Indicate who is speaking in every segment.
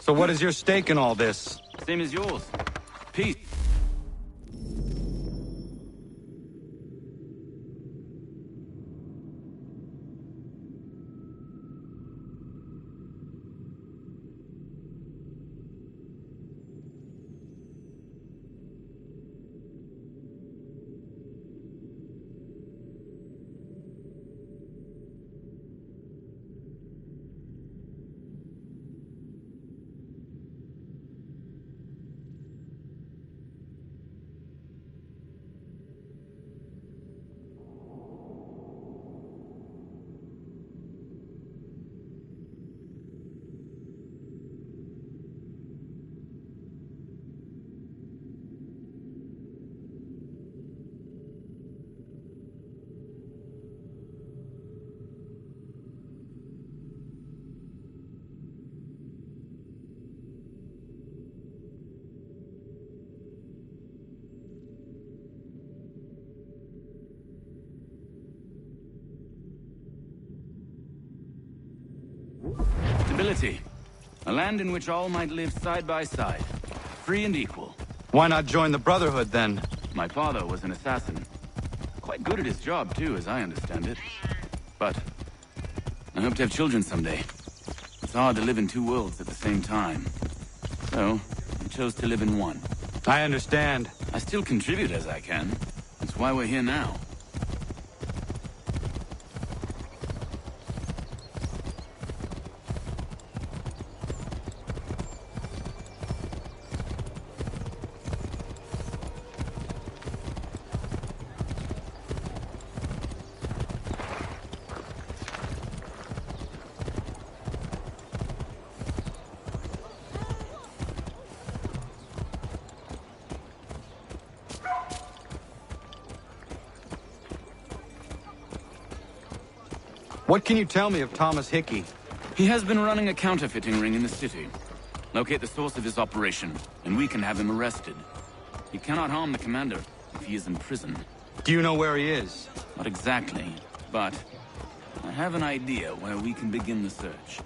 Speaker 1: So what is your stake in all this?
Speaker 2: Same as yours. Peace. Stability. A land in which all might live side by side, free and equal.
Speaker 1: Why not join the Brotherhood, then?
Speaker 2: My father was an assassin. Quite good at his job, too, as I understand it. But I hope to have children someday. It's hard to live in two worlds at the same time. So, I chose to live in one.
Speaker 1: I understand.
Speaker 2: I still contribute as I can. That's why we're here now.
Speaker 1: What can you tell me of Thomas Hickey?
Speaker 2: He has been running a counterfeiting ring in the city. Locate the source of his operation, and we can have him arrested. He cannot harm the commander if he is in prison.
Speaker 1: Do you know where he is?
Speaker 2: Not exactly, but I have an idea where we can begin the search.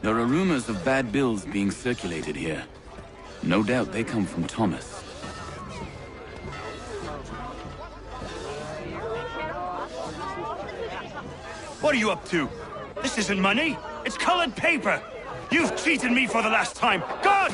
Speaker 2: There are rumors of bad bills being circulated here. No doubt they come from Thomas.
Speaker 3: What are you up to? This isn't money. It's colored paper. You've cheated me for the last time. God!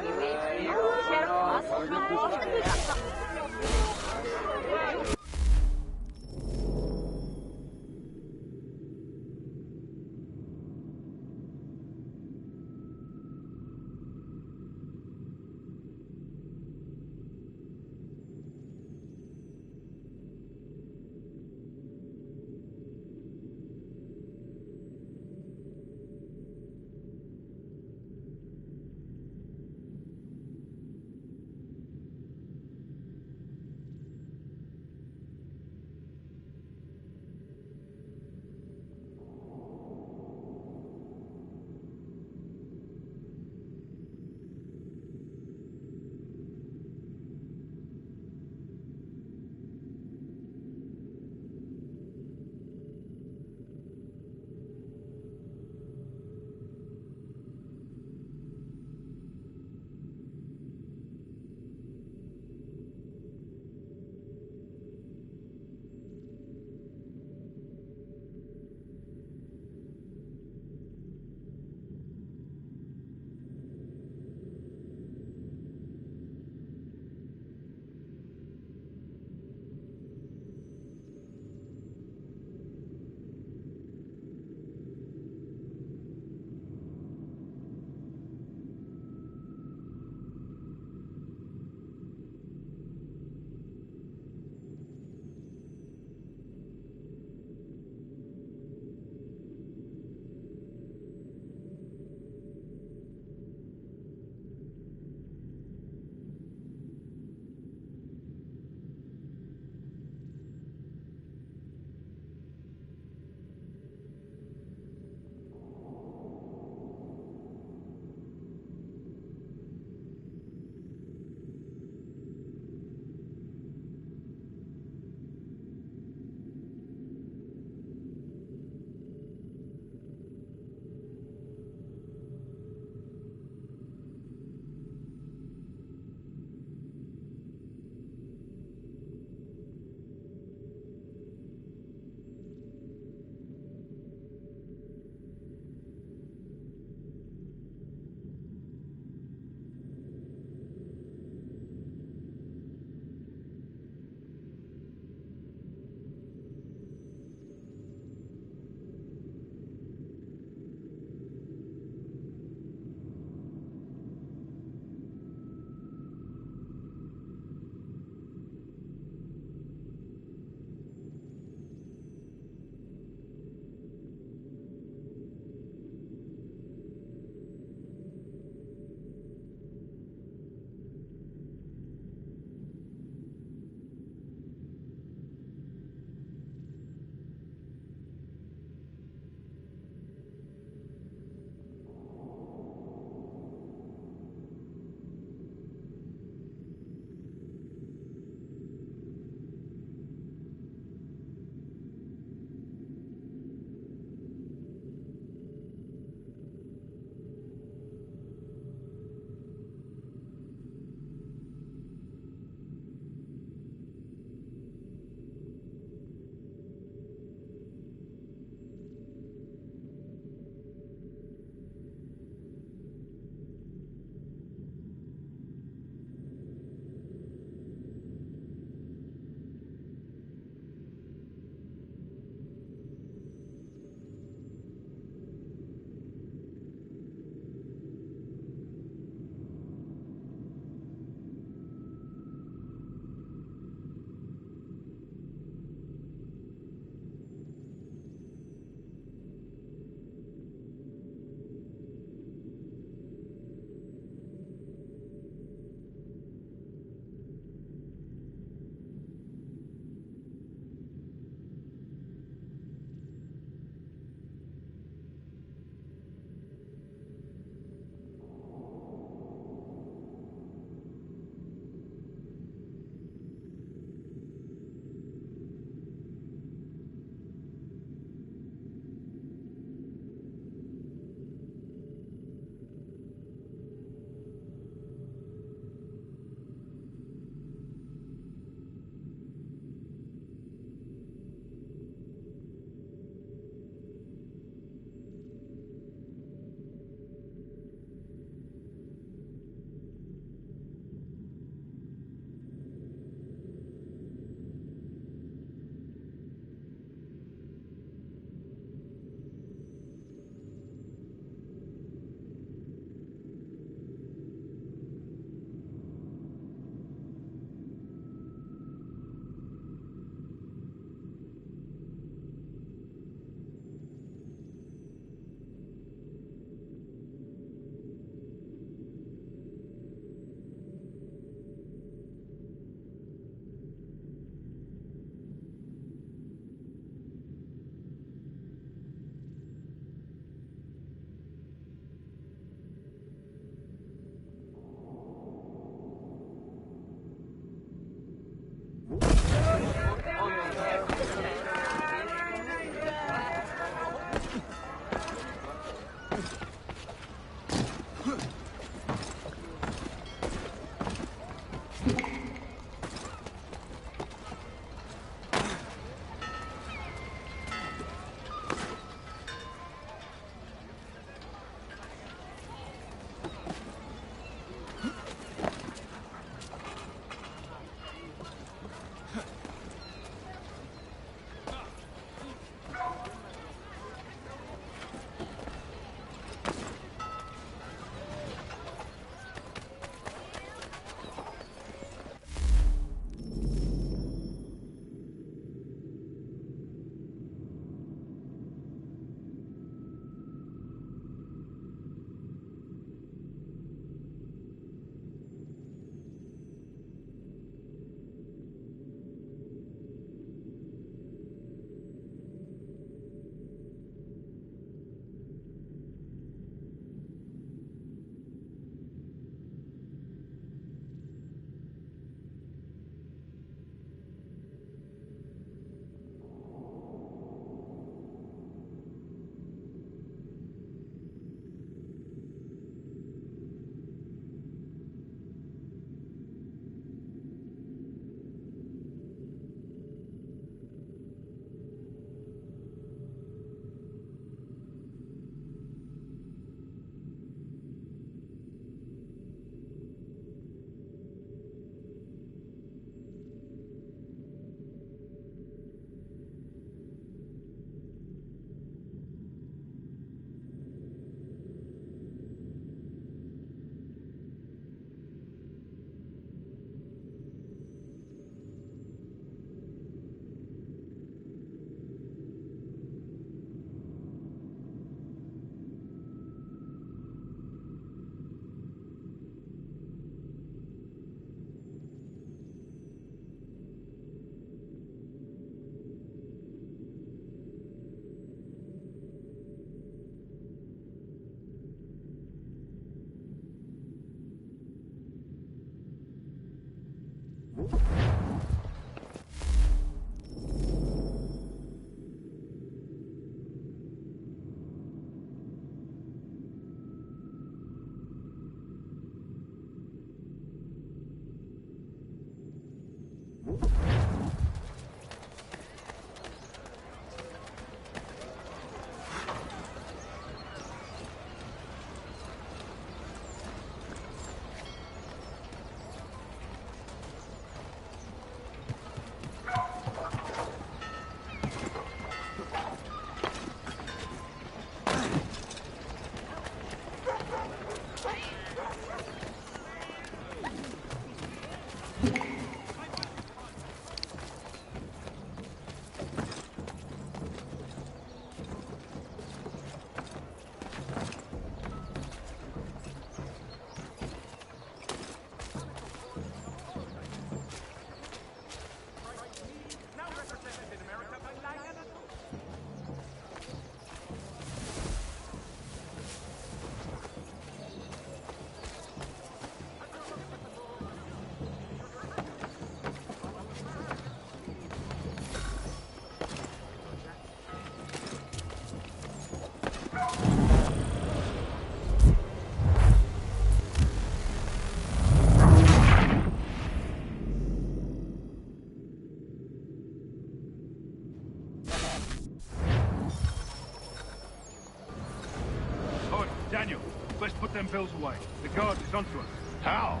Speaker 4: Let's put them bills away. The guards is onto us.
Speaker 3: How?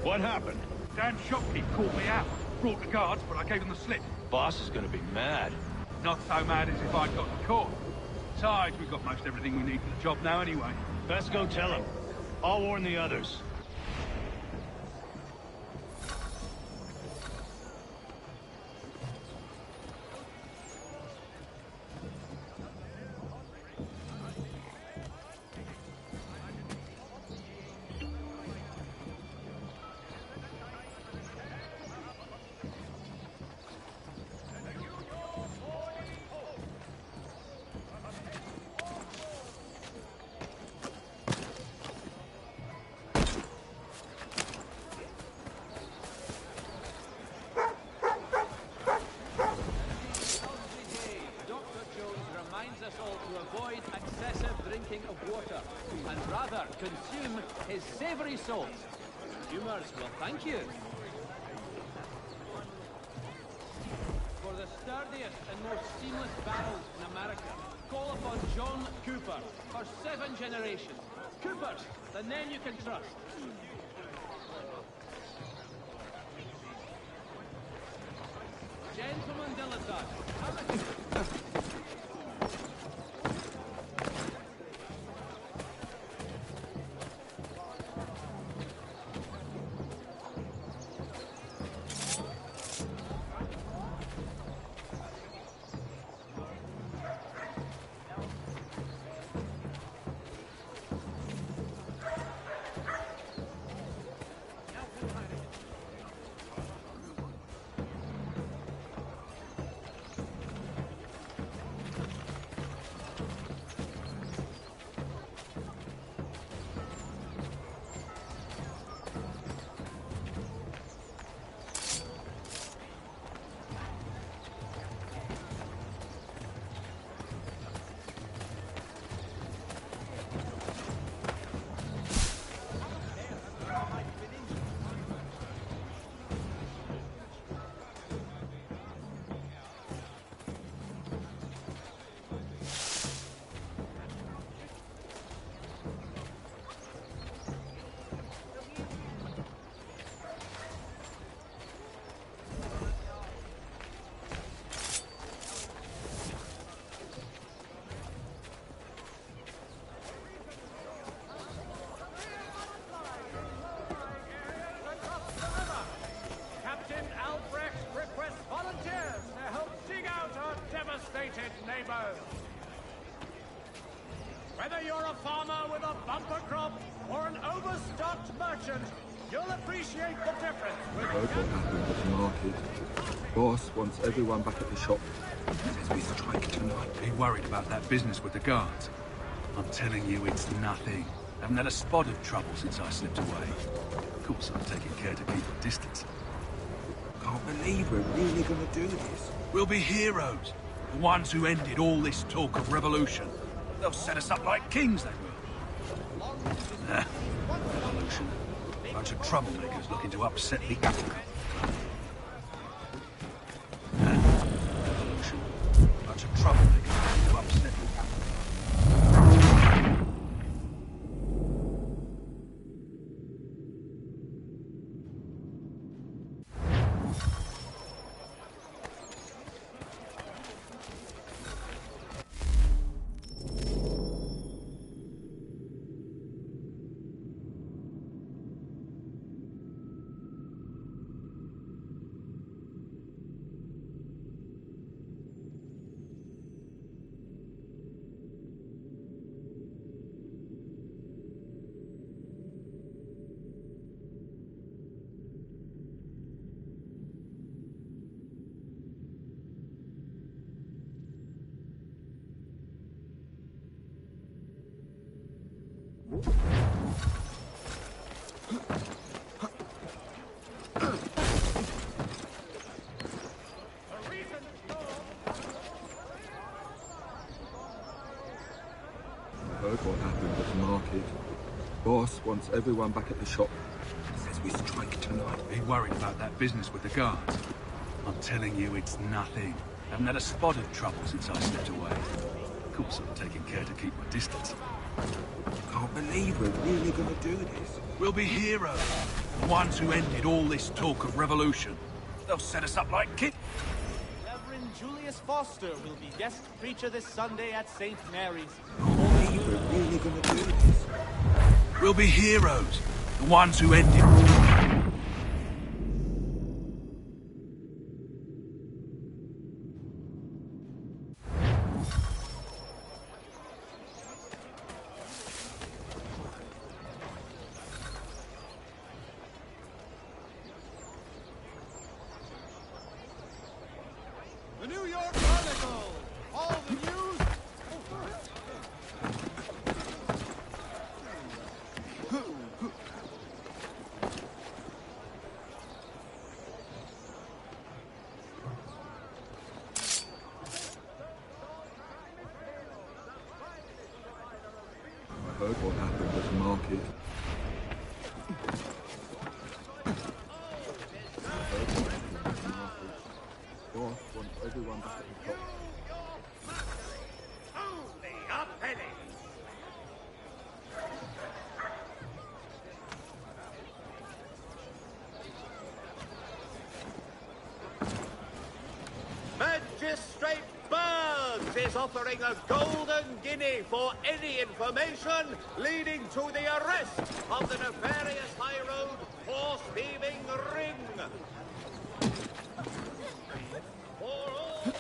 Speaker 3: What happened?
Speaker 4: Damn shopkeep called me out. Brought the guards, but I gave them the slip.
Speaker 3: Boss is gonna be mad.
Speaker 4: Not so mad as if I'd got caught. Besides, we've got most everything we need for the job now anyway.
Speaker 3: Best go tell him. I'll warn the others.
Speaker 5: Consume his savory salt. Consumers will thank you. For the sturdiest and most seamless barrels in America, call upon John Cooper for 7 generations. Coopers, the name you can trust. Gentlemen dilettantes,
Speaker 6: neighbors. Whether you're a farmer with a bumper crop or an overstocked merchant, you'll appreciate the difference.
Speaker 7: Heard what happened at the market. Boss wants everyone back at the shop. Says we strike tonight.
Speaker 4: Be worried about that business with the guards. I'm telling you, it's nothing. Haven't had a spot of trouble since I slipped away. Of course, I'm taking care to keep a distance.
Speaker 7: Can't believe we're really gonna do this.
Speaker 4: We'll be heroes. The ones who ended all this talk of revolution. They'll set us up like kings, they will. Nah, revolution. Bunch of troublemakers looking to upset the apple cart. Revolution. Bunch of troublemakers looking to upset the apple cart.
Speaker 7: Heard what happened at the market. Boss wants everyone back at the shop. Says we strike tonight.
Speaker 4: Be worried about that business with the guards. I'm telling you, it's nothing. Haven't had a spot of trouble since I slipped away. Of course, I'm taking care to keep my distance.
Speaker 7: Can't believe we're really gonna do this.
Speaker 4: We'll be heroes. The ones who ended all this talk of revolution. They'll set us up like kings.
Speaker 6: Reverend Julius Foster will be guest preacher this Sunday at St. Mary's.
Speaker 7: Can't believe we're really gonna do this.
Speaker 4: We'll be heroes. The ones who ended...
Speaker 6: The New York Chronicle! All the news...
Speaker 7: I heard what happened at the market. Boss wants everyone back at the shop.
Speaker 6: Only a penny! Magistrate Burns is offering a golden guinea for any information leading to the arrest of the nefarious high road horse thieving ring. For all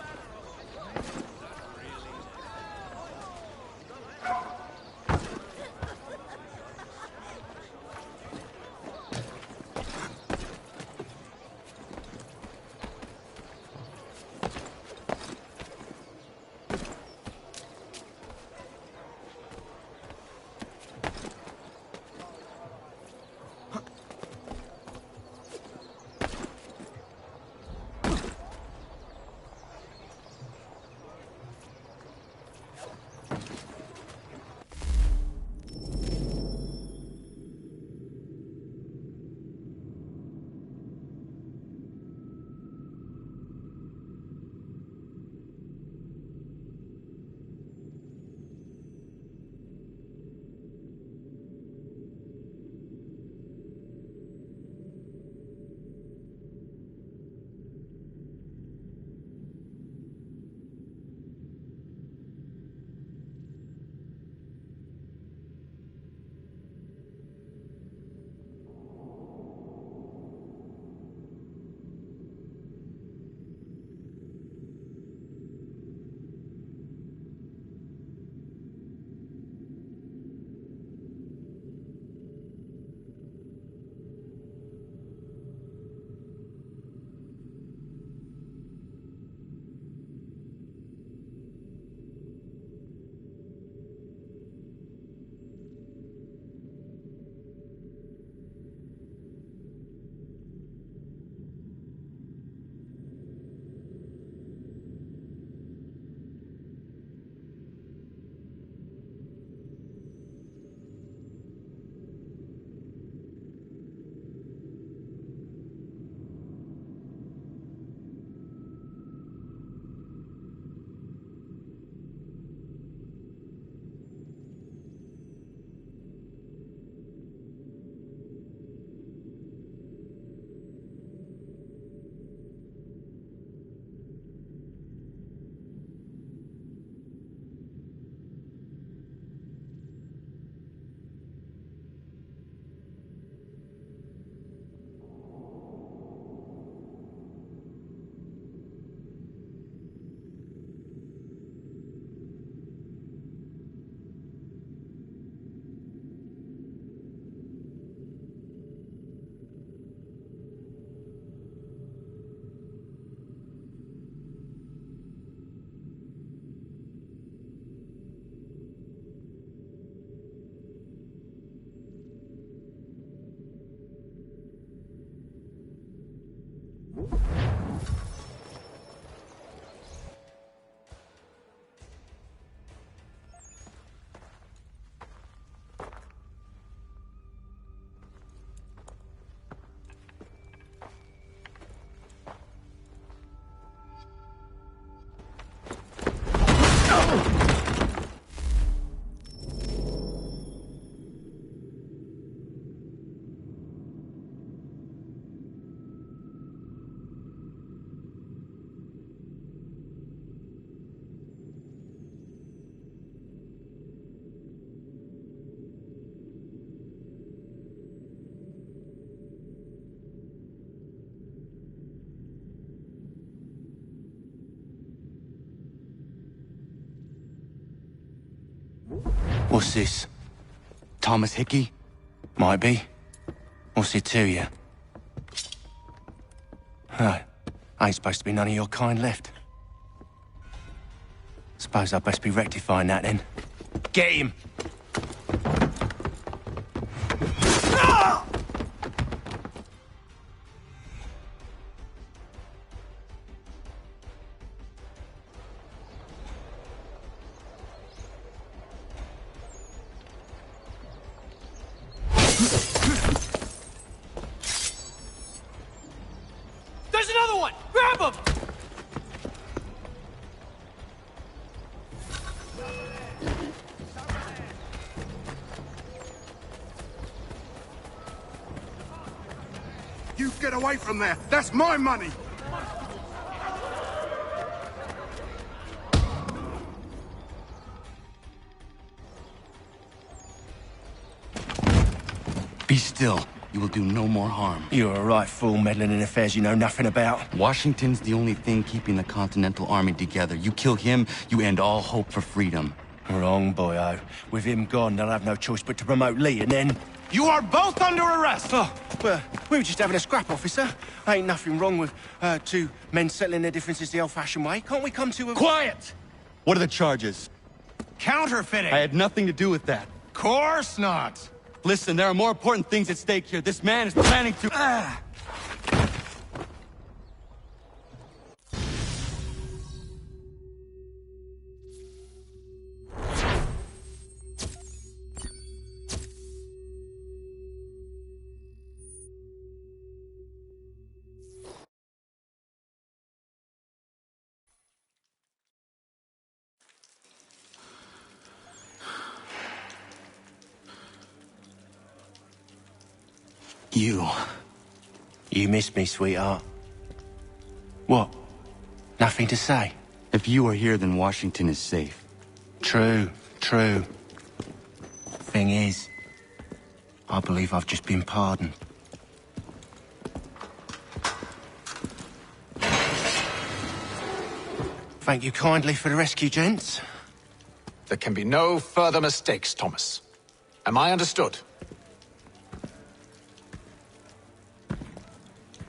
Speaker 8: What's this?
Speaker 1: Thomas Hickey?
Speaker 8: Might be. What's it to you? Oh, ain't supposed to be none of your kind left. Suppose I'd best be rectifying that then. Get him!
Speaker 5: There's another one! Grab him!
Speaker 9: You get away from there! That's my money!
Speaker 1: Be still. You will do no more harm.
Speaker 8: You're a right fool meddling in affairs you know nothing about.
Speaker 1: Washington's the only thing keeping the Continental Army together. You kill him, you end all hope for freedom.
Speaker 8: Wrong, boyo. With him gone, they'll have no choice but to promote Lee, and then...
Speaker 1: You are both under arrest!
Speaker 8: Oh, well, we were just having a scrap, officer. Ain't nothing wrong with two men settling their differences the old-fashioned way. Can't we come to a...
Speaker 1: Quiet! What are the charges?
Speaker 3: Counterfeiting!
Speaker 1: I had nothing to do with that.
Speaker 3: Course not!
Speaker 1: Listen, there are more important things at stake here. This man is planning to...
Speaker 8: You missed me, sweetheart. What? Nothing to say?
Speaker 1: If you are here, then Washington is safe.
Speaker 8: True, true. Thing is, I believe I've just been pardoned. Thank you kindly for the rescue, gents.
Speaker 10: There can be no further mistakes, Thomas. Am I understood?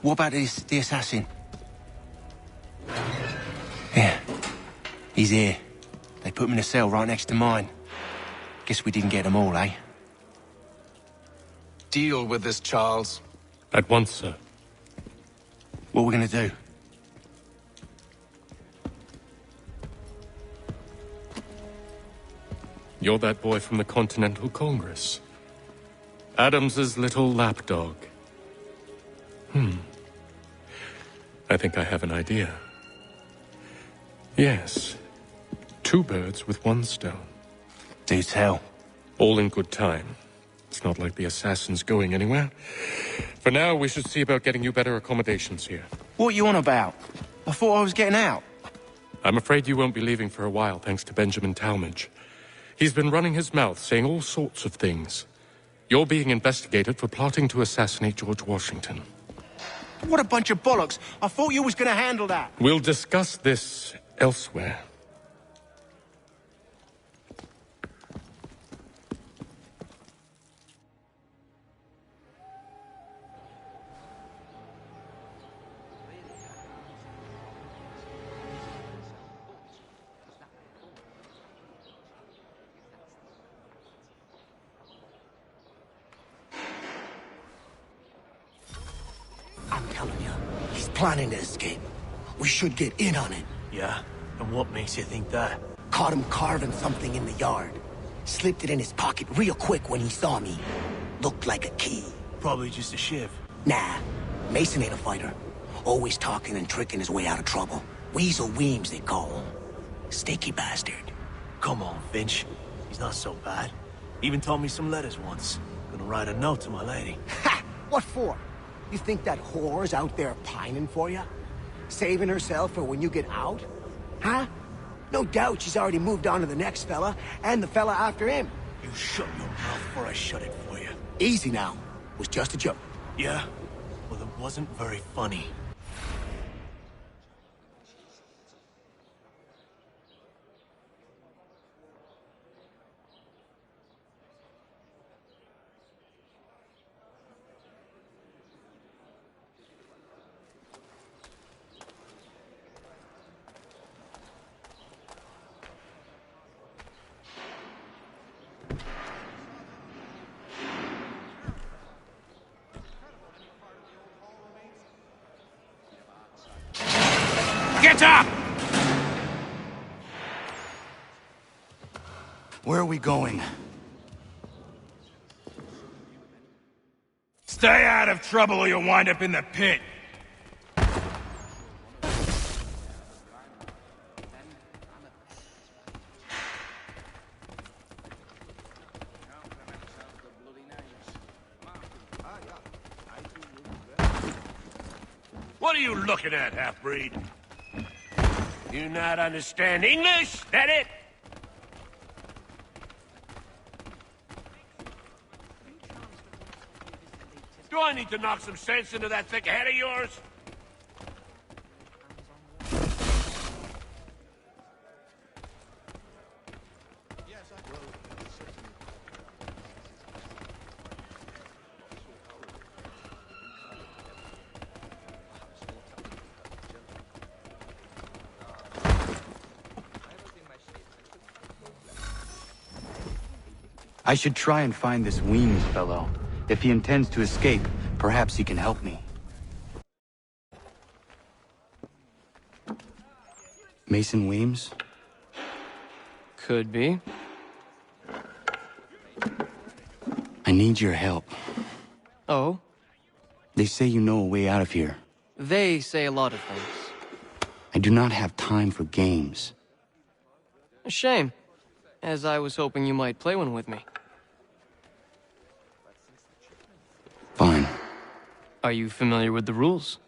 Speaker 8: What about the assassin? Yeah, he's here. They put him in a cell right next to mine. Guess we didn't get them all, eh?
Speaker 10: Deal with this, Charles.
Speaker 11: At once, sir.
Speaker 8: What are we gonna do?
Speaker 11: You're that boy from the Continental Congress. Adams's little lapdog. I think I have an idea. Yes. 2 birds with 1 stone.
Speaker 8: Do tell.
Speaker 11: All in good time. It's not like the assassin's going anywhere. For now, we should see about getting you better accommodations here.
Speaker 8: What are you on about? I thought I was getting out.
Speaker 11: I'm afraid you won't be leaving for a while, thanks to Benjamin Talmadge. He's been running his mouth, saying all sorts of things. You're being investigated for plotting to assassinate George Washington.
Speaker 8: What a bunch of bollocks. I thought you was gonna handle that.
Speaker 11: We'll discuss this elsewhere.
Speaker 12: I'm telling you, he's planning to escape. We should get in on it.
Speaker 13: Yeah? And what makes you think that?
Speaker 12: Caught him carving something in the yard. Slipped it in his pocket real quick when he saw me. Looked like a key.
Speaker 13: Probably just a shiv.
Speaker 12: Nah, Mason ain't a fighter. Always talking and tricking his way out of trouble. Weasel Weems, they call him. Sneaky bastard.
Speaker 13: Come on, Finch. He's not so bad. Even taught me some letters once. Gonna write a note to my lady.
Speaker 12: Ha! What for? You think that whore's out there pining for you? Saving herself for when you get out? Huh? No doubt she's already moved on to the next fella, and the fella after him.
Speaker 13: You shut your mouth before I shut it for you.
Speaker 12: Easy now. Was just a joke.
Speaker 13: Yeah? Well, it wasn't very funny.
Speaker 3: Shut up!
Speaker 1: Where are we going?
Speaker 3: Stay out of trouble or you'll wind up in the pit.
Speaker 14: What are you looking at, half-breed? You not understand English? That it? Do I need to knock some sense into that thick head of yours?
Speaker 1: I should try and find this Weems fellow. If he intends to escape, perhaps he can help me. Mason Weems?
Speaker 15: Could be.
Speaker 1: I need your help.
Speaker 15: Oh?
Speaker 1: They say you know a way out of here.
Speaker 15: They say a lot of things.
Speaker 1: I do not have time for games.
Speaker 15: A shame, as I was hoping you might play one with me.
Speaker 1: Fine.
Speaker 15: Are you familiar with the rules?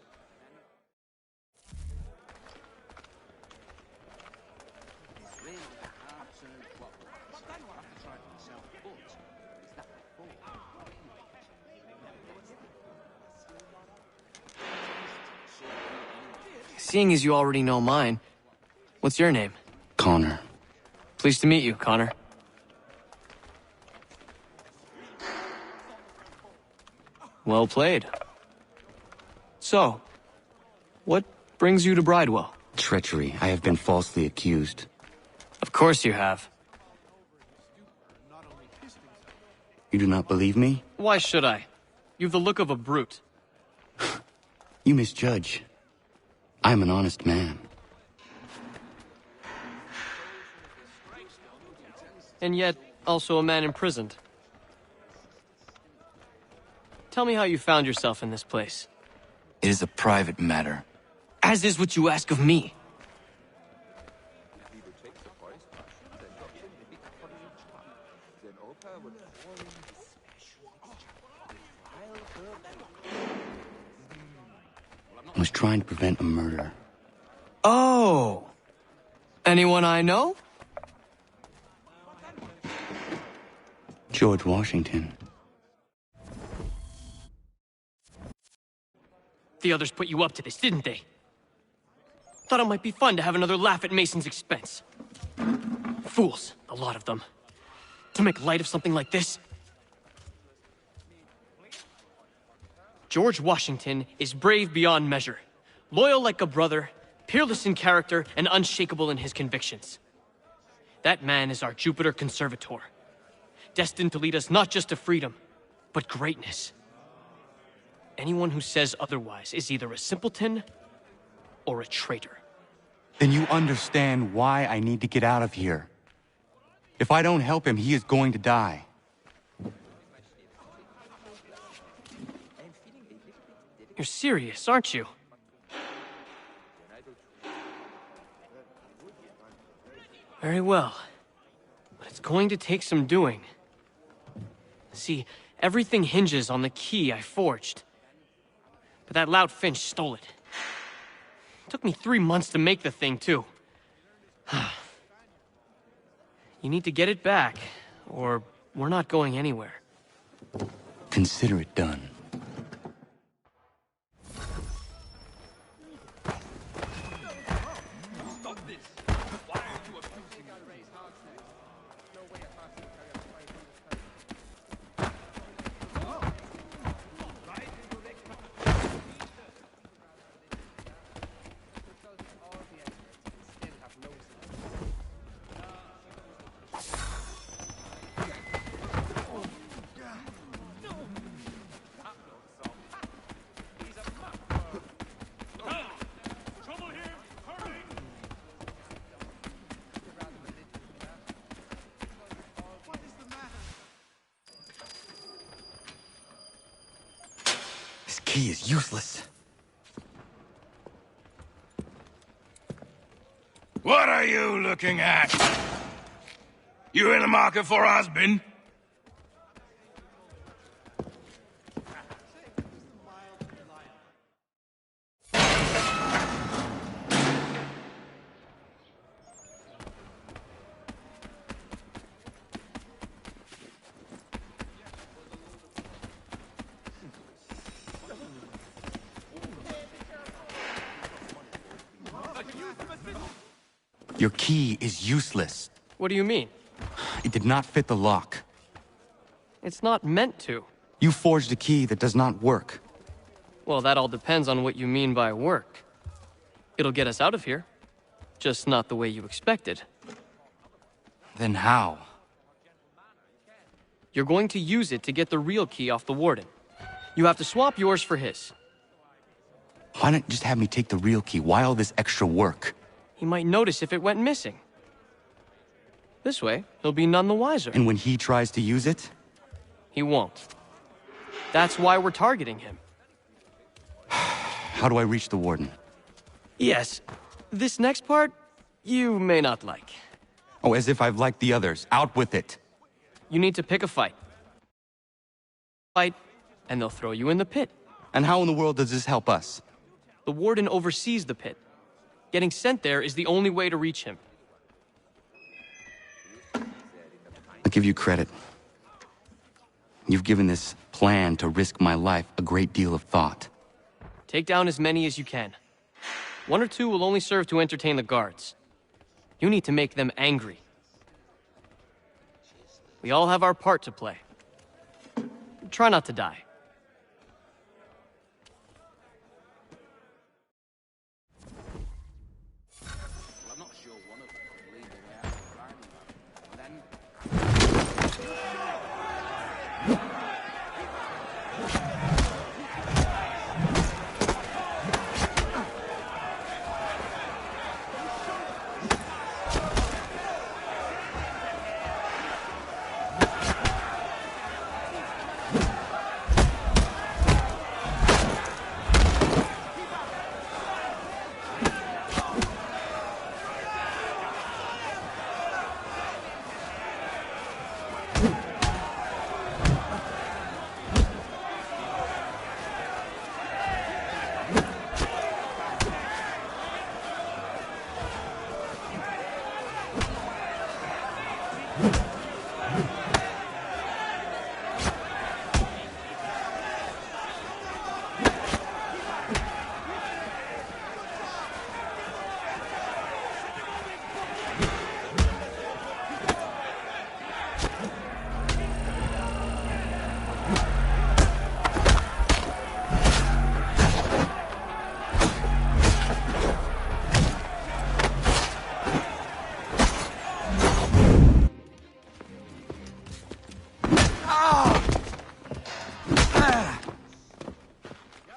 Speaker 15: Seeing as you already know mine, what's your name?
Speaker 1: Connor.
Speaker 15: Pleased to meet you, Connor. Well played. So, what brings you to Bridewell?
Speaker 1: Treachery. I have been falsely accused.
Speaker 15: Of course you have.
Speaker 1: You do not believe me?
Speaker 15: Why should I? You've the look of a brute.
Speaker 1: You misjudge. I am an honest man.
Speaker 15: And yet, also a man imprisoned. Tell me how you found yourself in this place.
Speaker 1: It is a private matter.
Speaker 15: As is what you ask of me.
Speaker 1: I was trying to prevent a murder.
Speaker 15: Oh! Anyone I know?
Speaker 1: George Washington.
Speaker 15: The others put you up to this, didn't they? Thought it might be fun to have another laugh at Mason's expense. Fools, a lot of them. To make light of something like this. George Washington is brave beyond measure, loyal like a brother, peerless in character, and unshakable in his convictions. That man is our Jupiter Conservator, destined to lead us not just to freedom, but greatness. Anyone who says otherwise is either a simpleton or a traitor.
Speaker 1: Then you understand why I need to get out of here. If I don't help him, he is going to die.
Speaker 15: You're serious, aren't you? Very well. But it's going to take some doing. See, everything hinges on the key I forged. But that lout Finch stole it. It took me 3 months to make the thing, too. You need to get it back, or we're not going anywhere.
Speaker 1: Consider it done. key is useless.
Speaker 14: What are you looking at? You in the market for a husband?
Speaker 1: Your key is useless.
Speaker 15: What do you mean?
Speaker 1: It did not fit the lock.
Speaker 15: It's not meant to.
Speaker 1: You forged a key that does not work.
Speaker 15: Well, that all depends on what you mean by work. It'll get us out of here. Just not the way you expected.
Speaker 1: Then how?
Speaker 15: You're going to use it to get the real key off the Warden. You have to swap yours for his.
Speaker 1: Why not just have me take the real key? Why all this extra work?
Speaker 15: He might notice if it went missing. This way, he'll be none the wiser.
Speaker 1: And when he tries to use it?
Speaker 15: He won't. That's why we're targeting him.
Speaker 1: How do I reach the Warden?
Speaker 15: Yes. This next part, you may not like.
Speaker 1: Oh, as if I've liked the others. Out with it.
Speaker 15: You need to pick a fight. Fight, and they'll throw you in the pit.
Speaker 1: And how in the world does this help us?
Speaker 15: The Warden oversees the pit. Getting sent there is the only way to reach him.
Speaker 1: I'll give you credit. You've given this plan to risk my life a great deal of thought.
Speaker 15: Take down as many as you can. 1 or 2 will only serve to entertain the guards. You need to make them angry. We all have our part to play. Try not to die.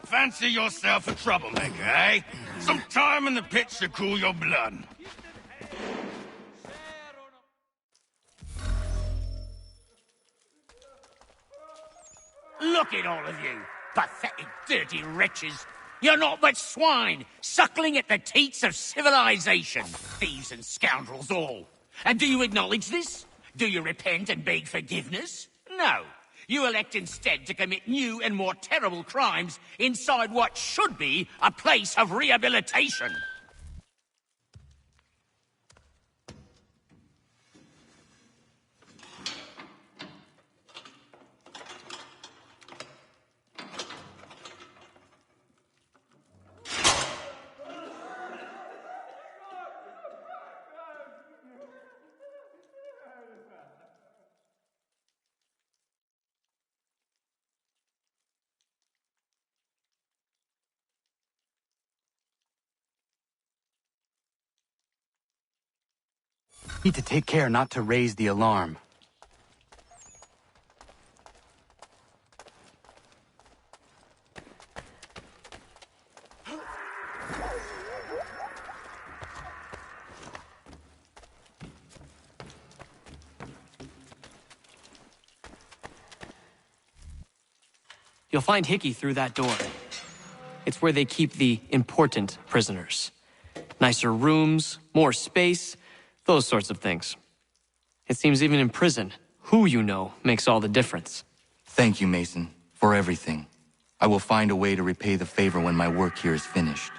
Speaker 14: Fancy yourself a troublemaker, eh? Some time in the pit should cool your blood.
Speaker 16: Look at all of you, pathetic, dirty wretches. You're not but swine, suckling at the teats of civilization. Thieves and scoundrels all. And do you acknowledge this? Do you repent and beg forgiveness? No. You elect instead to commit new and more terrible crimes inside what should be a place of rehabilitation.
Speaker 1: Need to take care not to raise the alarm.
Speaker 15: You'll find Hickey through that door. it's where they keep the important prisoners. Nicer rooms, more space, those sorts of things. It seems even in prison, who you know makes all the difference.
Speaker 1: Thank you, Mason, for everything. I will find a way to repay the favor when my work here is finished.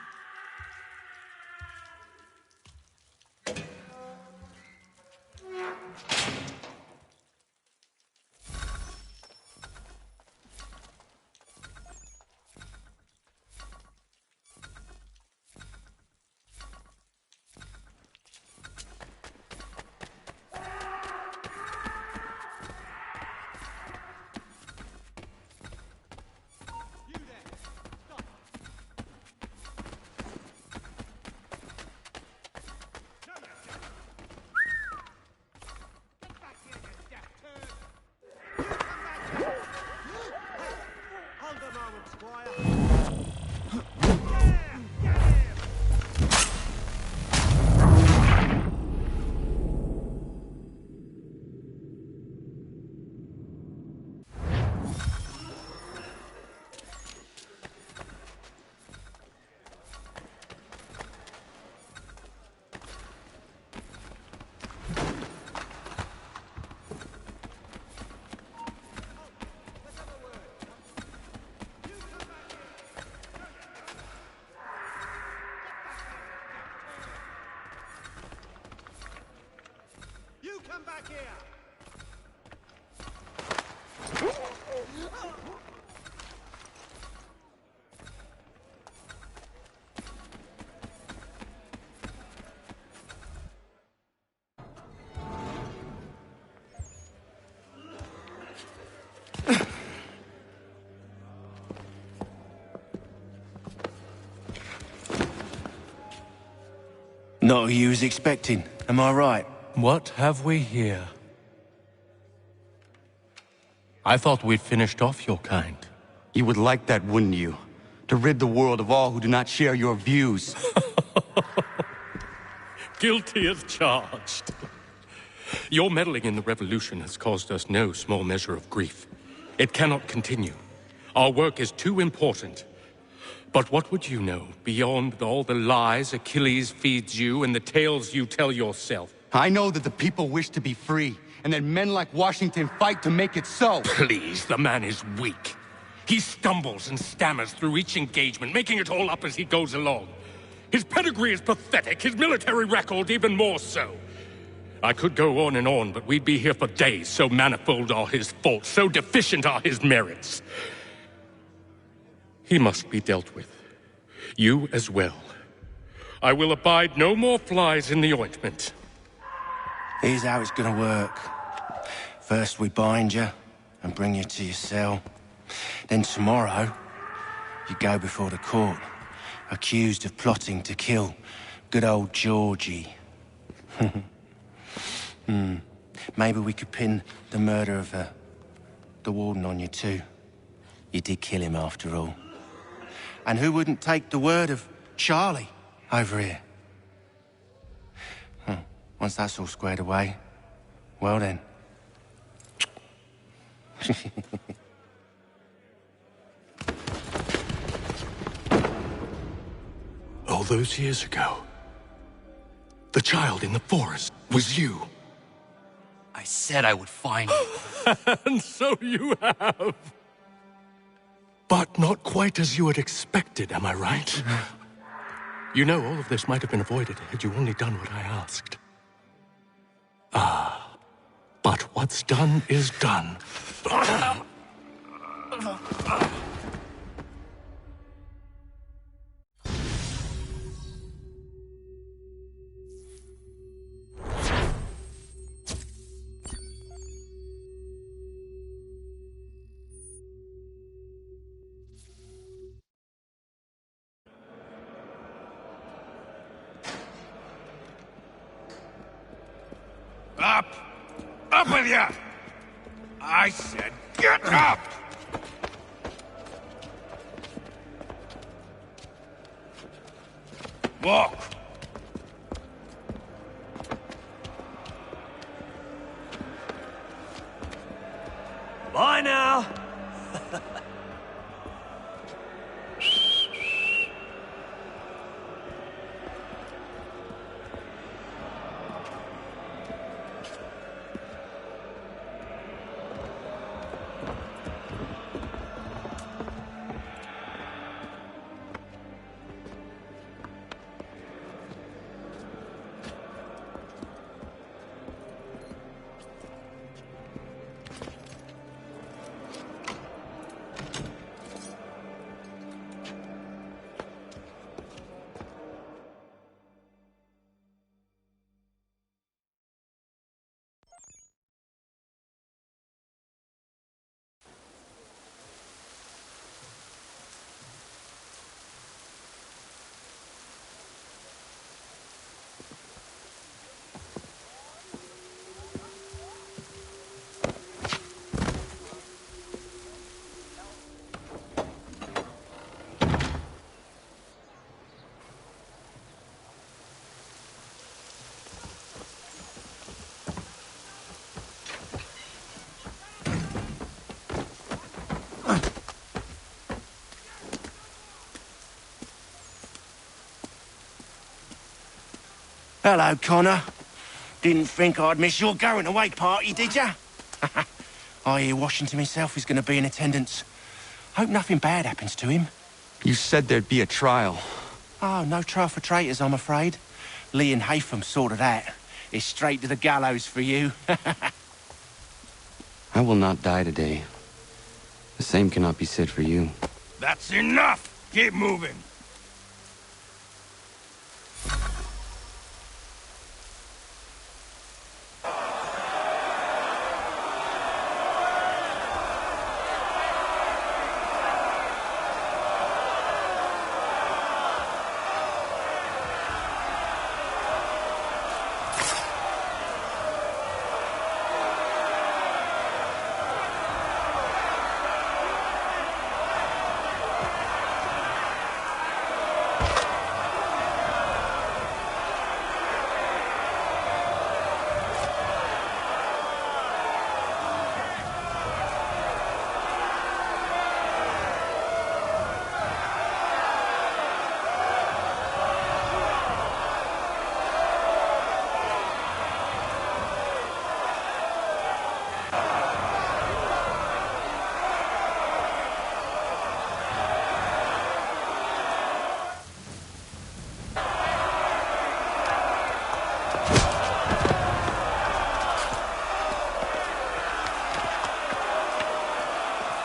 Speaker 6: Come back here!
Speaker 8: Not who you was expecting, am I right?
Speaker 17: What have we here? I thought we'd finished off your kind.
Speaker 1: You would like that, wouldn't you? To rid the world of all who do not share your views.
Speaker 11: Guilty as charged. Your meddling in the revolution has caused us no small measure of grief. It cannot continue. Our work is too important. But what would you know beyond all the lies Achilles feeds you and the tales you tell yourself?
Speaker 1: I know that the people wish to be free, and that men like Washington fight to make it so.
Speaker 11: Please, the man is weak. He stumbles and stammers through each engagement, making it all up as he goes along. His pedigree is pathetic, his military record even more so. I could go on and on, but we'd be here for days, so manifold are his faults, so deficient are his merits. He must be dealt with. You as well. I will abide no more flies in the ointment.
Speaker 8: Here's how it's gonna work. First we bind you and bring you to your cell. Then tomorrow, you go before the court, accused of plotting to kill good old Georgie. Maybe we could pin the murder of the warden on you too. You did kill him after all. And who wouldn't take the word of Charlie over here? Once that's all squared away, well then.
Speaker 17: All those years ago, the child in the forest was you.
Speaker 1: I said I would find you.
Speaker 11: And so you have.
Speaker 17: But not quite as you had expected, am I right? You know, all of this might have been avoided had you only done what I asked. But what's done is done.
Speaker 14: Up! Up with you! I said get up! Walk!
Speaker 13: Bye now!
Speaker 8: Hello, Connor. Didn't think I'd miss your going-away party, did ya? I hear Washington himself is going to be in attendance. Hope nothing bad happens to him.
Speaker 1: You said there'd be a trial.
Speaker 8: Oh, no trial for traitors, I'm afraid. Lee and Haytham sorted that. It's straight to the gallows for you.
Speaker 1: I will not die today. The same cannot be said for you.
Speaker 14: That's enough! Keep moving!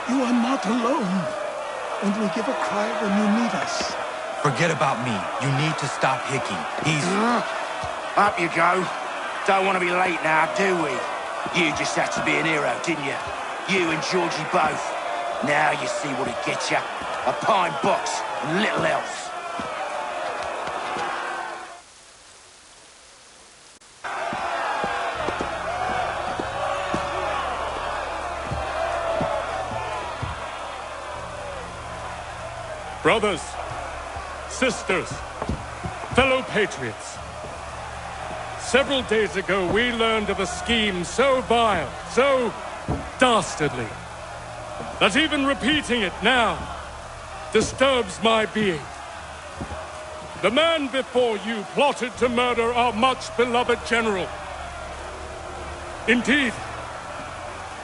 Speaker 9: You are not alone. Only give a cry when you need us.
Speaker 1: Forget about me. You need to stop Hickey. He's...
Speaker 8: Up you go. Don't want to be late now, do we? You just had to be an hero, didn't you? You and Georgie both. Now you see what it gets you. A pine box and little else.
Speaker 11: Brothers, sisters, fellow patriots. Several days ago, we learned of a scheme so vile, so dastardly, that even repeating it now disturbs my being. The man before you plotted to murder our much-beloved general. Indeed,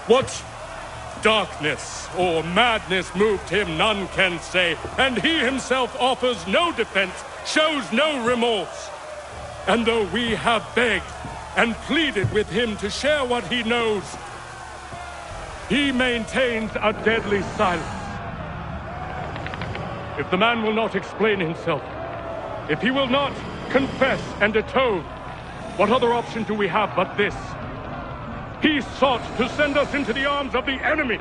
Speaker 11: what darkness or madness moved him, none can say, and he himself offers no defense, shows no remorse. And though we have begged and pleaded with him to share what he knows, he maintains a deadly silence. If the man will not explain himself, if he will not confess and atone, what other option do we have but this? He sought to send us into the arms of the enemy.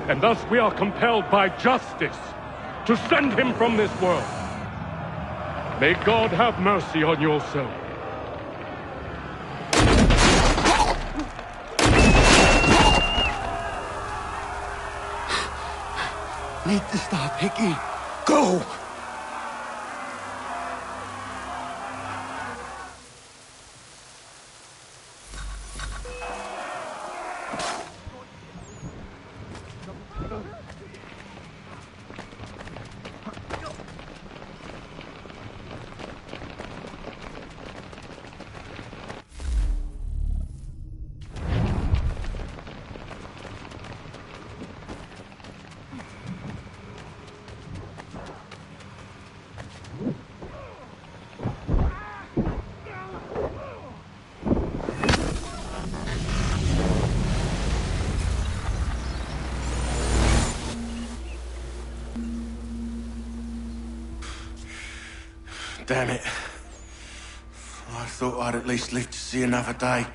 Speaker 11: And thus we are compelled by justice to send him from this world. May God have mercy on your soul.
Speaker 9: Need to stop, Hickey. Go!
Speaker 8: Damn it. I thought I'd at least live to see another day.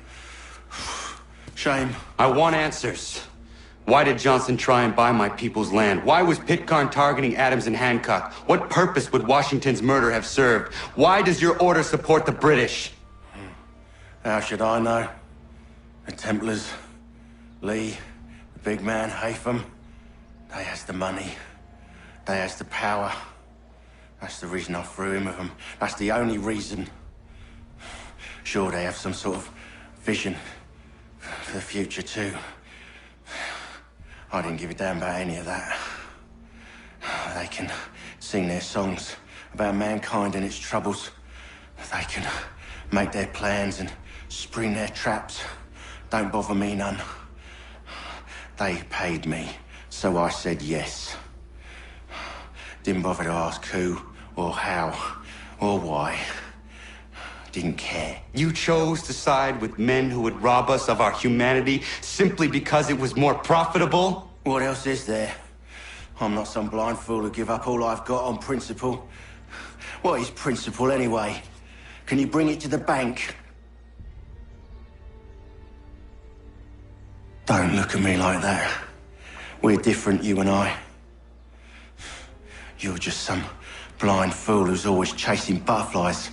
Speaker 8: Shame.
Speaker 1: I want answers. Why did Johnson try and buy my people's land? Why was Pitcairn targeting Adams and Hancock? What purpose would Washington's murder have served? Why does your order support the British?
Speaker 8: How should I know? The Templars, Lee, the big man, Haytham, they has the money. They has the power. That's the reason I threw in with them. That's the only reason. Sure, they have some sort of vision for the future, too. I didn't give a damn about any of that. They can sing their songs about mankind and its troubles, They can make their plans and spring their traps. Don't bother me none. They paid me, so I said yes. Didn't bother to ask who, or how, or why. Didn't care.
Speaker 1: You chose to side with men who would rob us of our humanity simply because it was more profitable?
Speaker 8: What else is there? I'm not some blind fool who give up all I've got on principle. What is principle anyway? Can you bring it to the bank? Don't look at me like that. We're different, you and I. You're just some blind fool who's always chasing butterflies.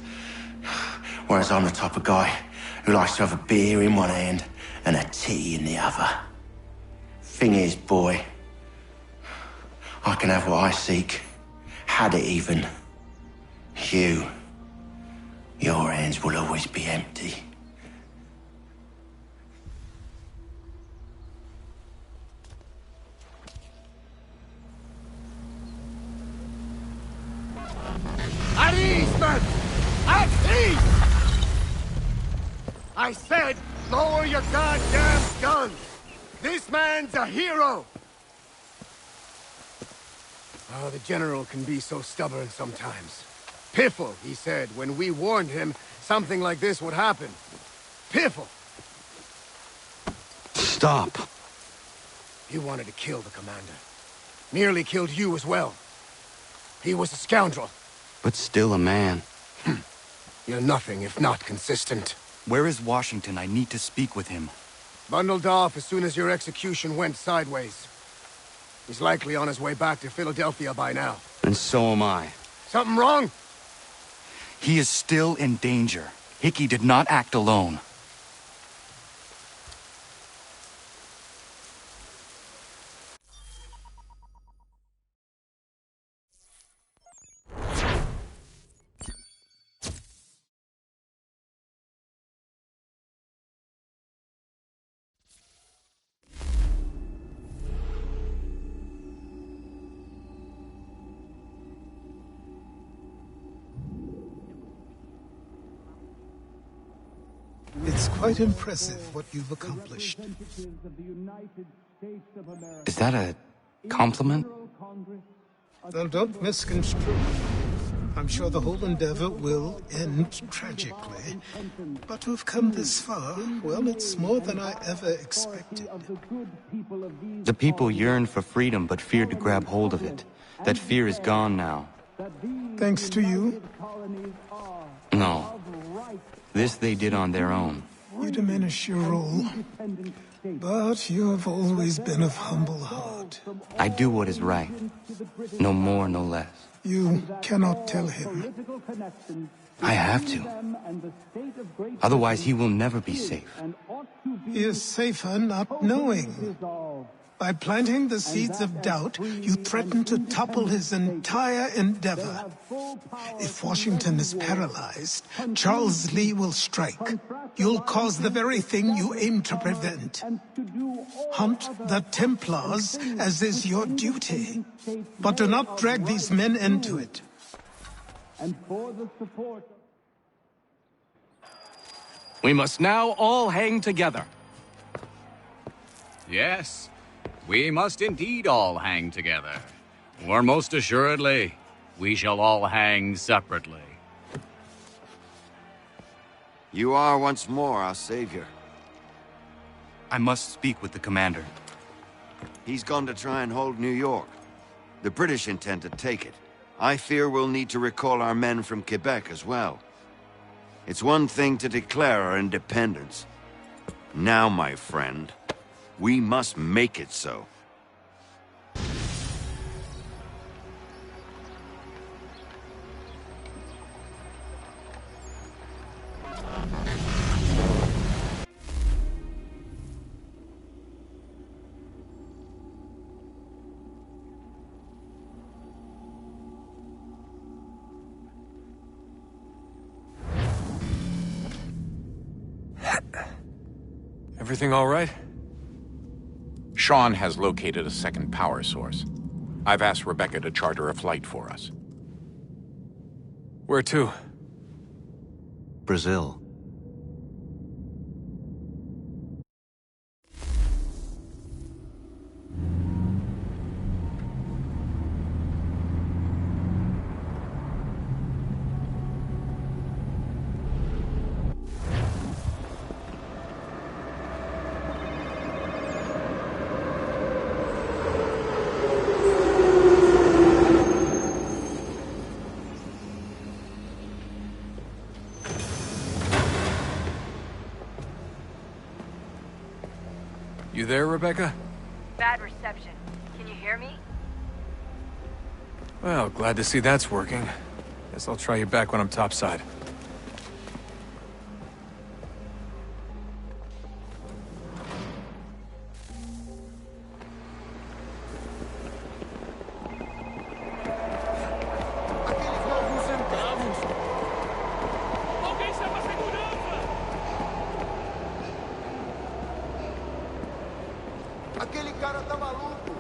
Speaker 8: Whereas I'm the type of guy who likes to have a beer in one hand and a tea in the other. Thing is, boy, I can have what I seek. Had it even. Your hands will always be empty.
Speaker 12: At ease, men! At ease! I said, lower your goddamn guns! This man's a hero! Oh, the General can be so stubborn sometimes. Piffle, he said, when we warned him something like this would happen. Piffle!
Speaker 1: Stop.
Speaker 12: He wanted to kill the commander. Nearly killed you as well. He was a scoundrel.
Speaker 1: But still a man.
Speaker 12: You're nothing if not consistent.
Speaker 18: Where is Washington? I need to speak with him.
Speaker 12: Bundled off as soon as your execution went sideways. He's likely on his way back to Philadelphia by now.
Speaker 1: And so am I.
Speaker 12: Something wrong?
Speaker 18: He is still in danger. Hickey did not act alone.
Speaker 9: It's quite impressive what you've accomplished.
Speaker 18: Is that a compliment?
Speaker 9: Now, don't misconstrue. I'm sure the whole endeavor will end tragically. But to have come this far, well, it's more than I ever expected.
Speaker 18: The people yearned for freedom but feared to grab hold of it. That fear is gone now.
Speaker 9: Thanks to you?
Speaker 18: No. This they did on their own.
Speaker 9: You diminish your role. But you have always been of humble heart.
Speaker 18: I do what is right. No more, no less.
Speaker 9: You cannot tell him.
Speaker 18: I have to. Otherwise, he will never be safe.
Speaker 9: He is safer not knowing. By planting the seeds of doubt, you threaten to topple his entire endeavor. If Washington is paralyzed, Charles Lee will strike. You'll cause the very thing you aim to prevent. Hunt the Templars, as is your duty. But do not drag these men into it.
Speaker 18: We must now all hang together.
Speaker 19: Yes. We must indeed all hang together. Or most assuredly, we shall all hang separately.
Speaker 20: You are once more our savior.
Speaker 18: I must speak with the commander.
Speaker 20: He's gone to try and hold New York. The British intend to take it. I fear we'll need to recall our men from Quebec as well. It's one thing to declare our independence. Now, my friend, we must make it so.
Speaker 17: Everything all right?
Speaker 10: Sean has located a second power source. I've asked Rebecca to charter a flight for us.
Speaker 17: Where to?
Speaker 21: Brazil.
Speaker 22: You there, Rebecca?
Speaker 23: Bad reception. Can you hear me?
Speaker 22: Well, glad to see that's working. Guess I'll try you back when I'm topside.
Speaker 24: Aquele cara tá maluco.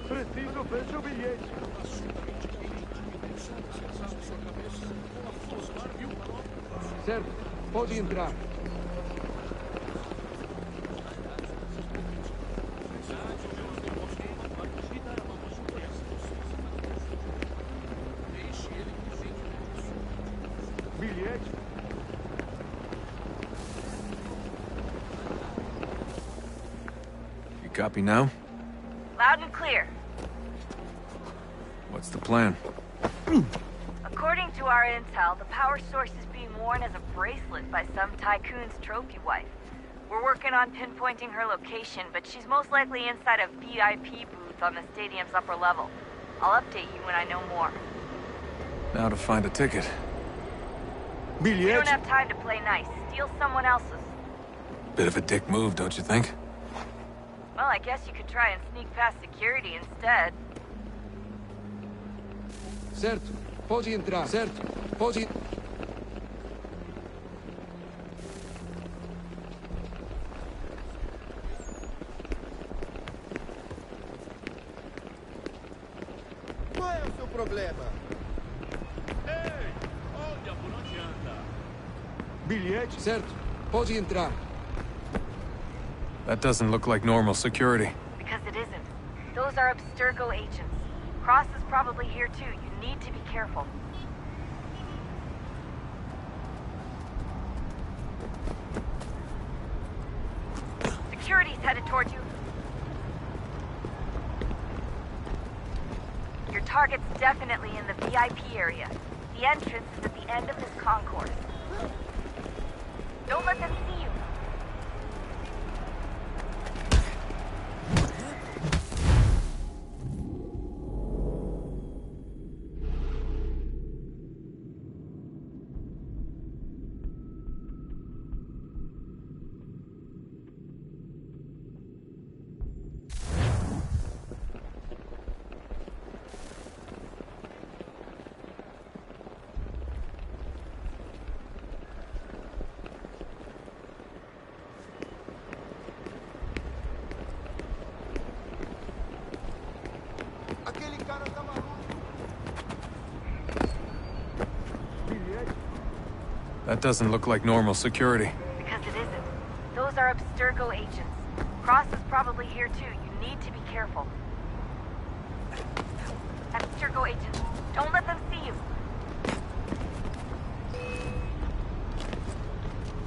Speaker 24: Preciso ver seu bilhete. Certo, pode entrar. Bilhete?
Speaker 22: You copy now?
Speaker 23: Loud and clear.
Speaker 22: What's the plan?
Speaker 23: According to our intel, the power source is being worn as a bracelet by some tycoon's trophy wife. We're working on pinpointing her location, but she's most likely inside a VIP booth on the stadium's upper level. I'll update you when I know more.
Speaker 22: Now to find a ticket.
Speaker 23: We don't have time to play nice. Steal someone else's.
Speaker 22: Bit of a dick move, don't you think?
Speaker 23: Well, I guess you could try and sneak past security instead.
Speaker 24: Certo, pode entrar. Certo, pode.
Speaker 6: Qual é o seu problema?
Speaker 24: Ei, olha por onde anda. Bilhete? Certo, pode entrar.
Speaker 22: That doesn't look like normal security.
Speaker 23: Because it isn't. Those are Abstergo agents. Cross is probably here too. You need to be careful. Security's headed toward you. Your target's definitely in the VIP area. The entrance is at the end of this concourse. Don't let them see you.
Speaker 24: Aquele cara tá maluco.
Speaker 22: That doesn't look like normal security.
Speaker 23: Because it isn't. Those are Abstergo agents. Cross is probably here too. You need to be careful. Abstergo agents, don't let them see you.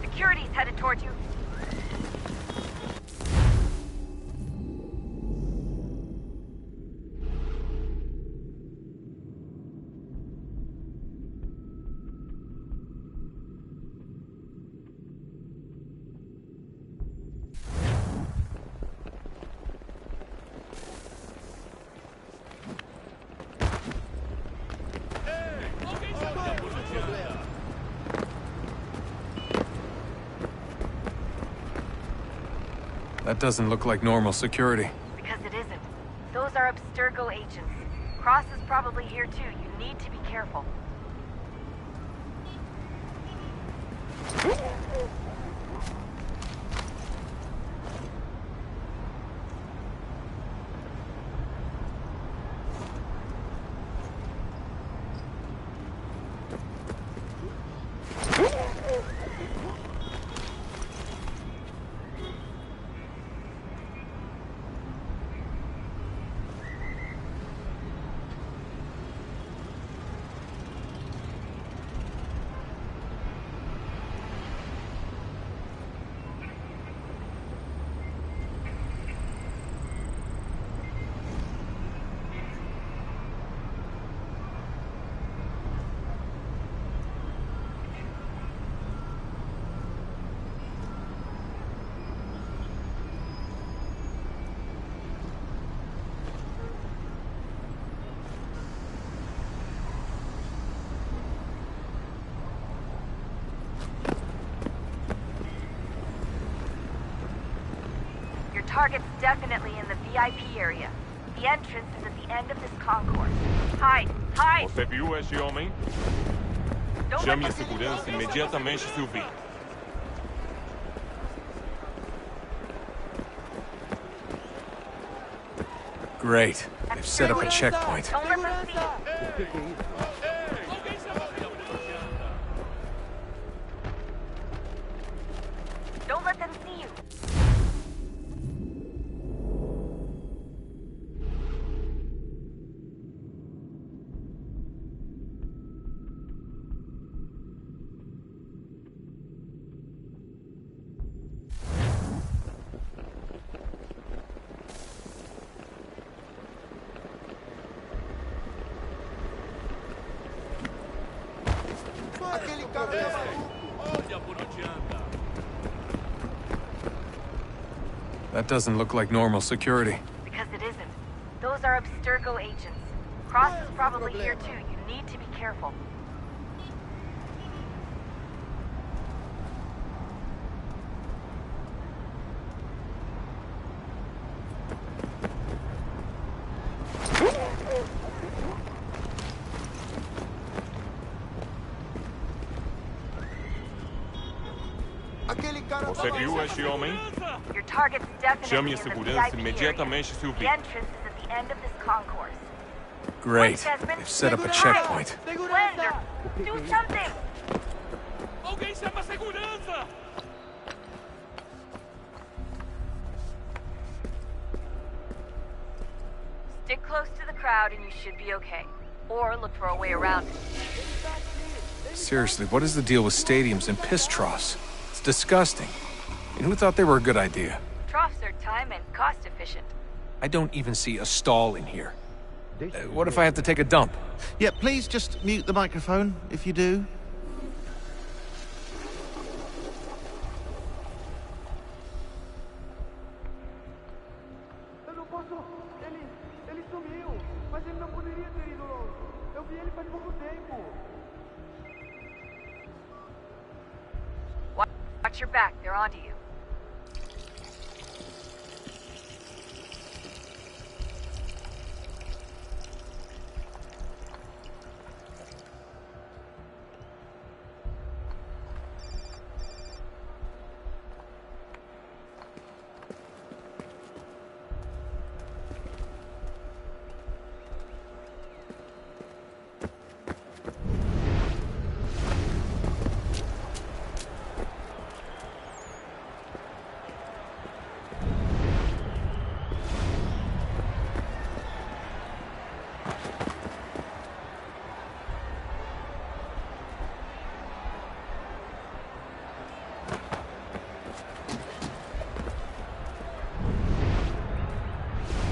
Speaker 23: Security's headed toward you.
Speaker 22: That doesn't look like normal security.
Speaker 23: Because it isn't. Those are Abstergo agents. Cross is probably here too. You need to be careful. target's definitely in the VIP area. The entrance is at the end of this concourse. Hide! Hide!
Speaker 2: Você viu esse homem? Chame a segurança imediatamente se o vir.
Speaker 22: Great. They've set up a checkpoint.
Speaker 23: Don't let them see you. Don't let them see you.
Speaker 24: Aquele cara tá maluco.
Speaker 2: Olha por onde anda.
Speaker 22: That doesn't look like normal security.
Speaker 23: Because it isn't. Those are Abstergo agents. Cross is probably here too. You need to be careful.
Speaker 24: Aquele cara
Speaker 2: Você viu esse homem?
Speaker 23: Your target's definitely
Speaker 2: Chame a
Speaker 23: in the
Speaker 2: segurança
Speaker 23: VIP
Speaker 2: imediatamente se o
Speaker 23: area.
Speaker 2: vir.
Speaker 23: The entrance is at the end of this concourse.
Speaker 22: Great. They've set up a checkpoint.
Speaker 23: Slender, do something!
Speaker 2: Alguém chama a segurança!
Speaker 23: Stick close to the crowd and you should be okay. Or look for a way around it.
Speaker 22: Seriously, what is the deal with stadiums and piss troughs? It's disgusting. And who thought they were a good idea?
Speaker 23: Troughs are time and cost efficient.
Speaker 22: I don't even see a stall in here. What if I have to take a dump?
Speaker 4: Yeah, please just mute the microphone if you do.
Speaker 24: Eu não posso. Ele sumiu. Mas ele não poderia ter ido longe. Eu vi ele faz pouco tempo.
Speaker 23: Watch your back, they're onto you.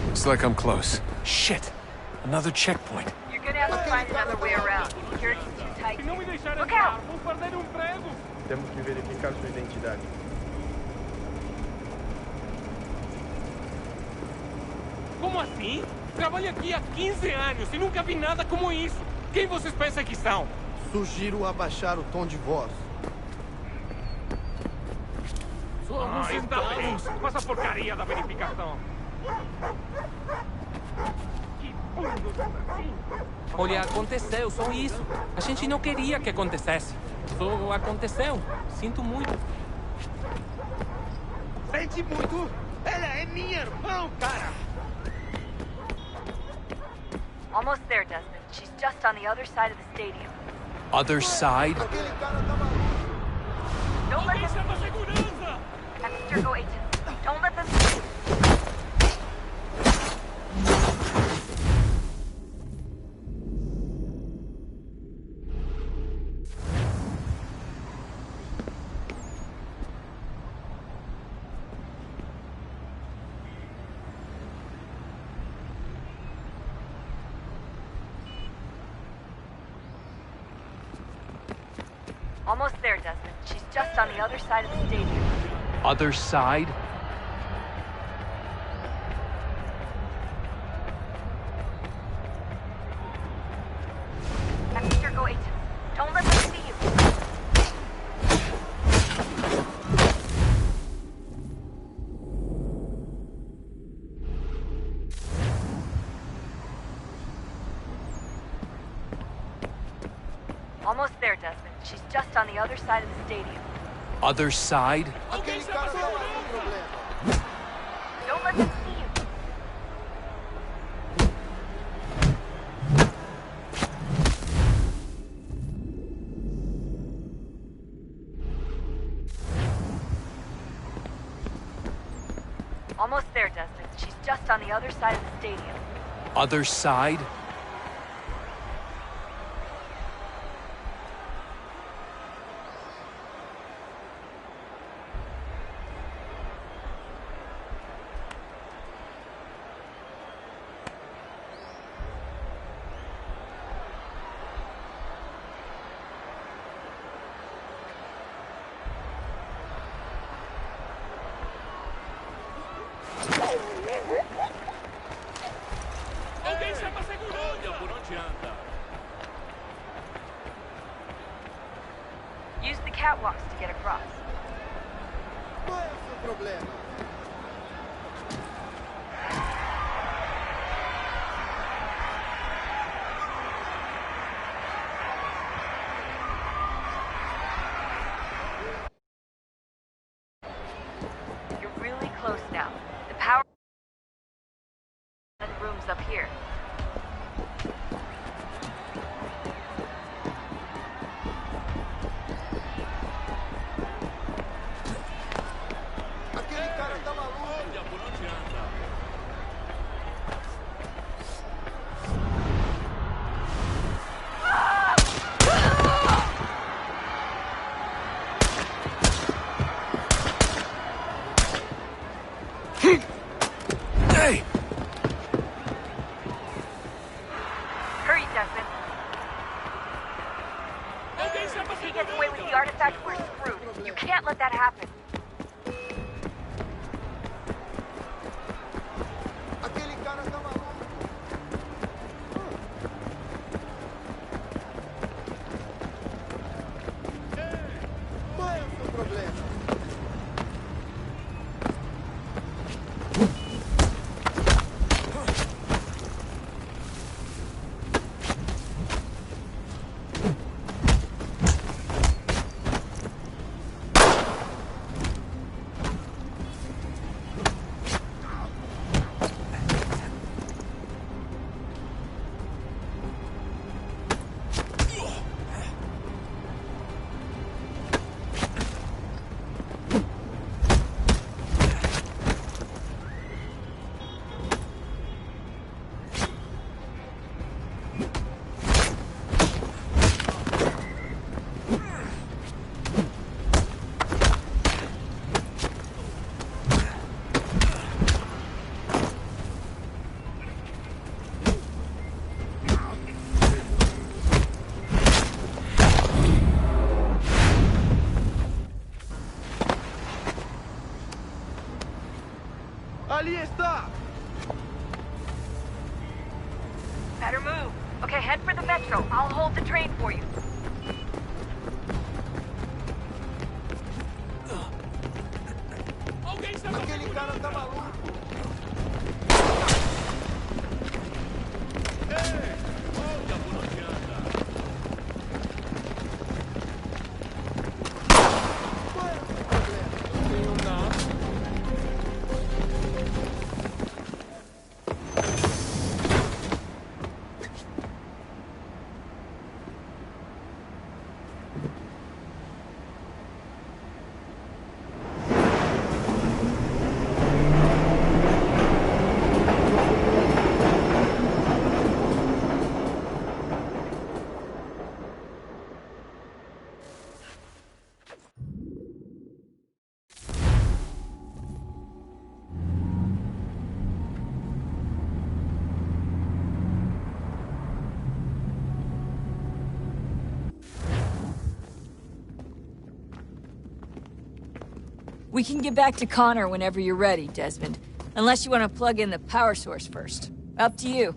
Speaker 22: Looks like I'm close. Shit! Another checkpoint.
Speaker 23: You're gonna have to find another way around. Security's too tight. Look out!
Speaker 24: Temos que verificar sua identidade.
Speaker 11: Como assim? Trabalho aqui há 15 anos e nunca vi nada como isso. Quem vocês pensam que são?
Speaker 24: Sugiro abaixar o tom de voz.
Speaker 11: Somos centavos. Faz a porcaria da verificação.
Speaker 7: Olha, aconteceu, só isso. A gente não queria que acontecesse. Só aconteceu. Sinto muito.
Speaker 24: Sente muito? Ela é minha irmã, cara!
Speaker 23: Almost there, Desmond. She's just on the other side of the stadium.
Speaker 22: Other side?
Speaker 23: Don't let them... Abstergo agents. Don't let them see you. Almost there, Desmond. She's just on the other side of the stadium.
Speaker 22: Other side?
Speaker 23: Abstergo agents. Don't let them see you. Almost there, Desmond. She's just on the other side of the stadium.
Speaker 17: Other side?
Speaker 23: Don't let them see you. Almost there, Desmond. She's just on the other side of the stadium.
Speaker 17: Other side?
Speaker 23: Use the catwalks to get across.
Speaker 24: Qual é o seu problema?
Speaker 23: You're really close now. The power and the room's up here.
Speaker 24: Aquele cara tá maluco.
Speaker 2: Por onde anda?
Speaker 17: Hey!
Speaker 23: Hurry, Desmond. If he gets away with the artifact, we're screwed. You can't let that happen.
Speaker 24: Aquele cara tá maluco. Qual é o seu problema? Ali está!
Speaker 23: Better move. Okay, head for the metro. I'll hold the train for you.
Speaker 24: Aquele cara tá maluco.
Speaker 3: We can get back to Connor whenever you're ready, Desmond. Unless you want to plug in the power source first. Up to you.